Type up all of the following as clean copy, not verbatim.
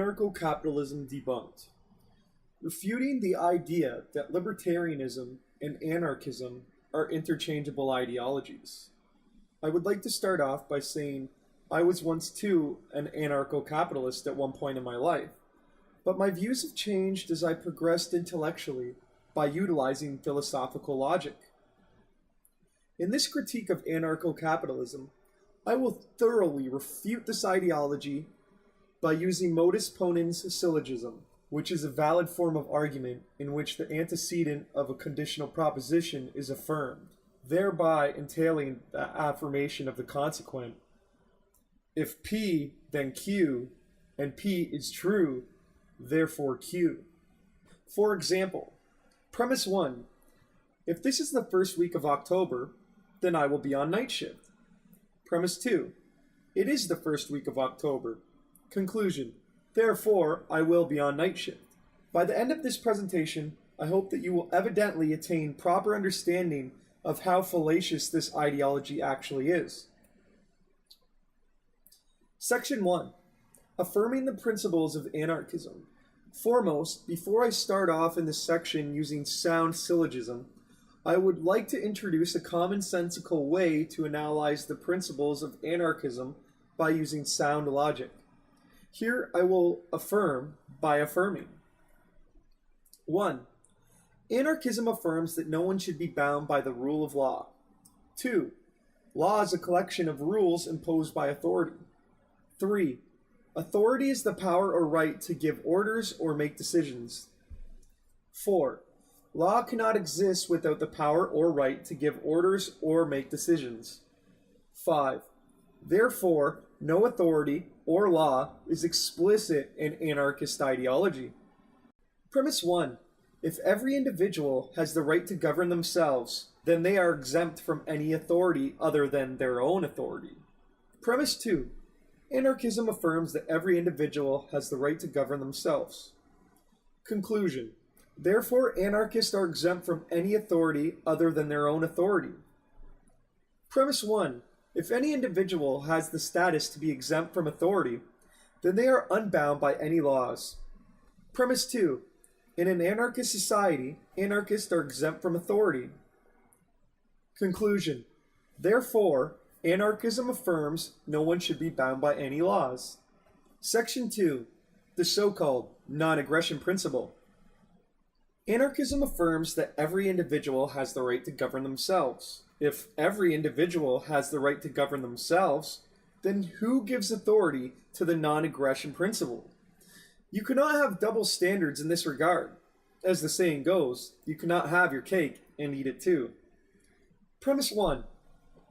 Anarcho-capitalism debunked. Refuting the idea that libertarianism and anarchism are interchangeable ideologies. I would like to start off by saying I was once too an anarcho-capitalist at one point in my life, but my views have changed as I progressed intellectually by utilizing philosophical logic. In this critique of anarcho-capitalism, I will thoroughly refute this ideology by using modus ponens syllogism, which is a valid form of argument in which the antecedent of a conditional proposition is affirmed, thereby entailing the affirmation of the consequent. If P, then Q, and P is true, therefore Q. For example, premise 1, if this is the first week of October, then I will be on night shift. Premise 2, it is the first week of October. Conclusion, therefore I will be on night shift. By the end of this presentation, I hope that you will evidently attain proper understanding of how fallacious this ideology actually is. Section 1. Affirming the principles of anarchism. Foremost, before I start off in this section using sound syllogism, I would like to introduce a commonsensical way to analyze the principles of anarchism by using sound logic. Here I will affirm by affirming. 1. Anarchism affirms that no one should be bound by the rule of law. 2. Law is a collection of rules imposed by authority. 3. Authority is the power or right to give orders or make decisions. 4. Law cannot exist without the power or right to give orders or make decisions. 5. Therefore, no authority or law is explicit in anarchist ideology. Premise 1. If every individual has the right to govern themselves, then they are exempt from any authority other than their own authority. Premise 2. Anarchism affirms that every individual has the right to govern themselves. Conclusion. Therefore, anarchists are exempt from any authority other than their own authority. Premise 1. If any individual has the status to be exempt from authority, then they are unbound by any laws. Premise 2. In an anarchist society, anarchists are exempt from authority. Conclusion. Therefore, anarchism affirms no one should be bound by any laws. Section 2. The so-called non-aggression principle. Anarchism affirms that every individual has the right to govern themselves. If every individual has the right to govern themselves, then who gives authority to the non-aggression principle? You cannot have double standards in this regard. As the saying goes, you cannot have your cake and eat it too. Premise 1.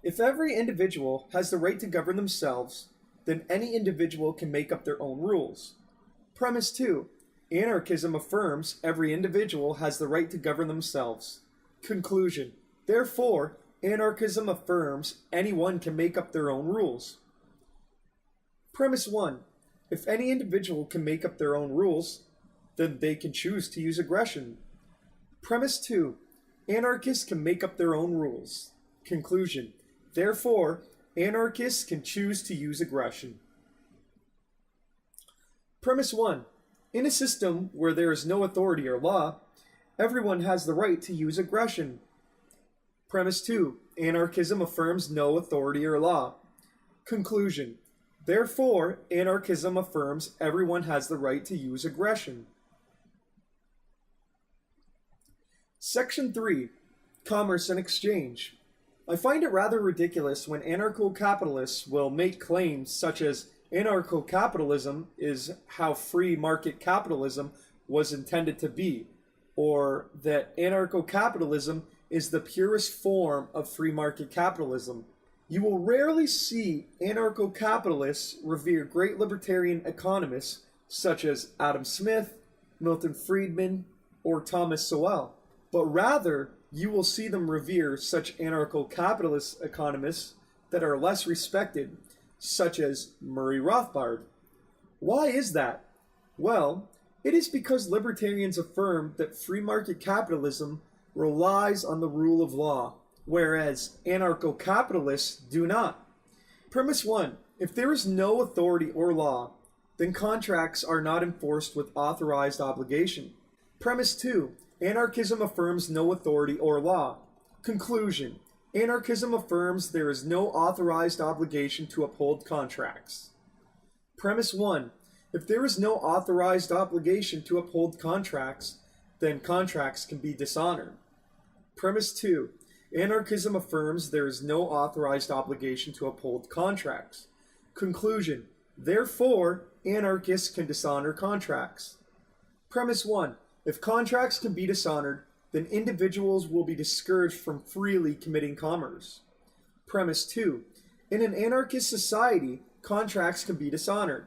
If every individual has the right to govern themselves, then any individual can make up their own rules. Premise 2. Anarchism affirms every individual has the right to govern themselves. Conclusion. Therefore, anarchism affirms anyone can make up their own rules. Premise 1. If any individual can make up their own rules, then they can choose to use aggression. Premise 2. Anarchists can make up their own rules. Conclusion. Therefore, anarchists can choose to use aggression. Premise 1. In a system where there is no authority or law, everyone has the right to use aggression. Premise 2. Anarchism affirms no authority or law. Conclusion. Therefore, anarchism affirms everyone has the right to use aggression. Section 3. Commerce and exchange. I find it rather ridiculous when anarcho-capitalists will make claims such as anarcho-capitalism is how free market capitalism was intended to be, or that anarcho-capitalism is the purest form of free market capitalism. You will rarely see anarcho-capitalists revere great libertarian economists such as Adam Smith, Milton Friedman, or Thomas Sowell, but rather you will see them revere such anarcho-capitalist economists that are less respected, such as Murray Rothbard. Why is that? Well, it is because libertarians affirm that free market capitalism relies on the rule of law, whereas anarcho-capitalists do not. Premise 1. If there is no authority or law, then contracts are not enforced with authorized obligation. Premise 2. Anarchism affirms no authority or law. Conclusion. Anarchism affirms there is no authorized obligation to uphold contracts. Premise 1. If there is no authorized obligation to uphold contracts, then contracts can be dishonored. Premise 2. Anarchism affirms there is no authorized obligation to uphold contracts. Conclusion. Therefore, anarchists can dishonor contracts. Premise 1. If contracts can be dishonored, then individuals will be discouraged from freely committing commerce. Premise 2. In an anarchist society, contracts can be dishonored.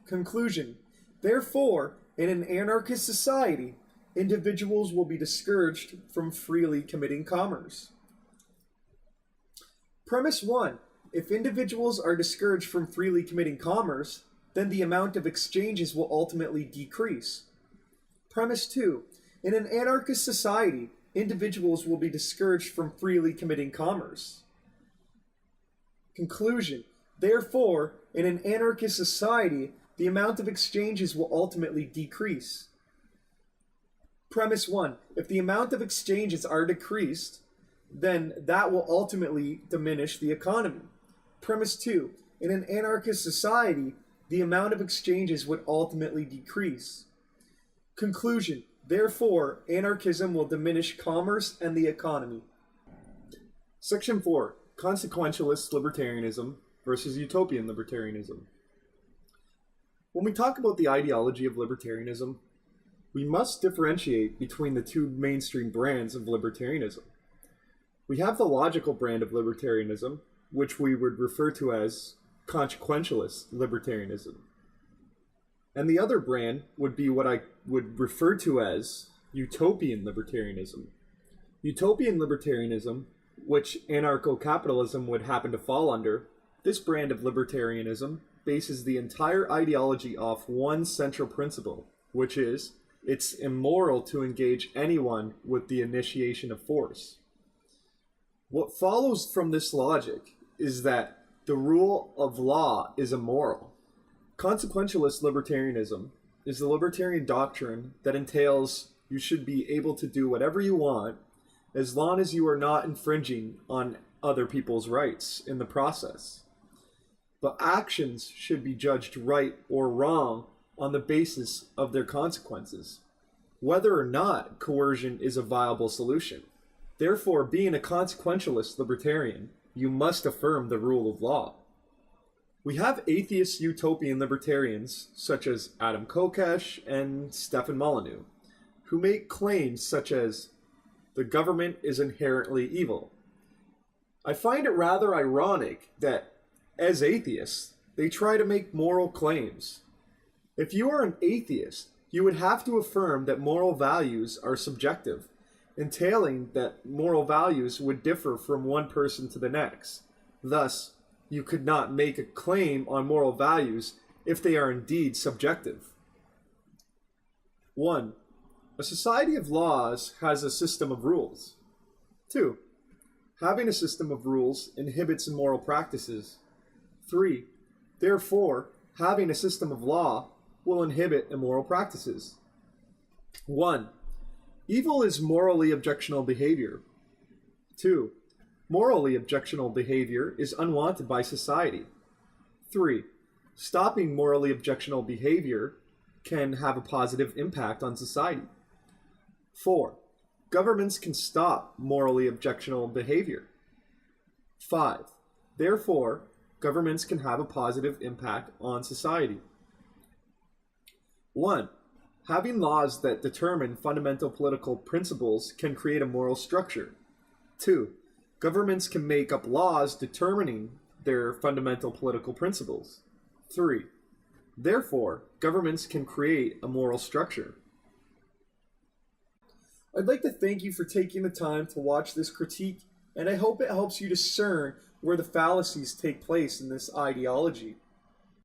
Conclusion. Therefore, in an anarchist society, individuals will be discouraged from freely committing commerce. Premise 1. If individuals are discouraged from freely committing commerce, then the amount of exchanges will ultimately decrease. Premise 2. In an anarchist society, individuals will be discouraged from freely committing commerce. Conclusion. Therefore, in an anarchist society, the amount of exchanges will ultimately decrease. Premise 1. If the amount of exchanges are decreased, then that will ultimately diminish the economy. Premise 2. In an anarchist society, the amount of exchanges would ultimately decrease. Conclusion. Therefore, anarchism will diminish commerce and the economy. Section 4. Consequentialist libertarianism versus utopian libertarianism. When we talk about the ideology of libertarianism, we must differentiate between the two mainstream brands of libertarianism. We have the logical brand of libertarianism, which we would refer to as consequentialist libertarianism. And the other brand would be what I would refer to as utopian libertarianism. Utopian libertarianism, which anarcho-capitalism would happen to fall under, this brand of libertarianism bases the entire ideology off one central principle, which is it's immoral to engage anyone with the initiation of force. What follows from this logic is that the rule of law is immoral. Consequentialist libertarianism is the libertarian doctrine that entails you should be able to do whatever you want as long as you are not infringing on other people's rights in the process. But actions should be judged right or wrong on the basis of their consequences, whether or not coercion is a viable solution. Therefore, being a consequentialist libertarian, you must affirm the rule of law. We have atheist utopian libertarians, such as Adam Kokesh and Stefan Molyneux, who make claims such as, the government is inherently evil. I find it rather ironic that, as atheists, they try to make moral claims. If you are an atheist, you would have to affirm that moral values are subjective, entailing that moral values would differ from one person to the next. Thus, you could not make a claim on moral values if they are indeed subjective. 1. A society of laws has a system of rules. 2. Having a system of rules inhibits immoral practices. 3. Therefore, having a system of law will inhibit immoral practices. 1. Evil is morally objectionable behavior. 2. Morally objectionable behavior is unwanted by society. 3. Stopping morally objectionable behavior can have a positive impact on society. 4. Governments can stop morally objectionable behavior. 5. Therefore, governments can have a positive impact on society. 1. Having laws that determine fundamental political principles can create a moral structure. 2. Governments can make up laws determining their fundamental political principles. 3. Therefore, governments can create a moral structure. I'd like to thank you for taking the time to watch this critique, and I hope it helps you discern where the fallacies take place in this ideology.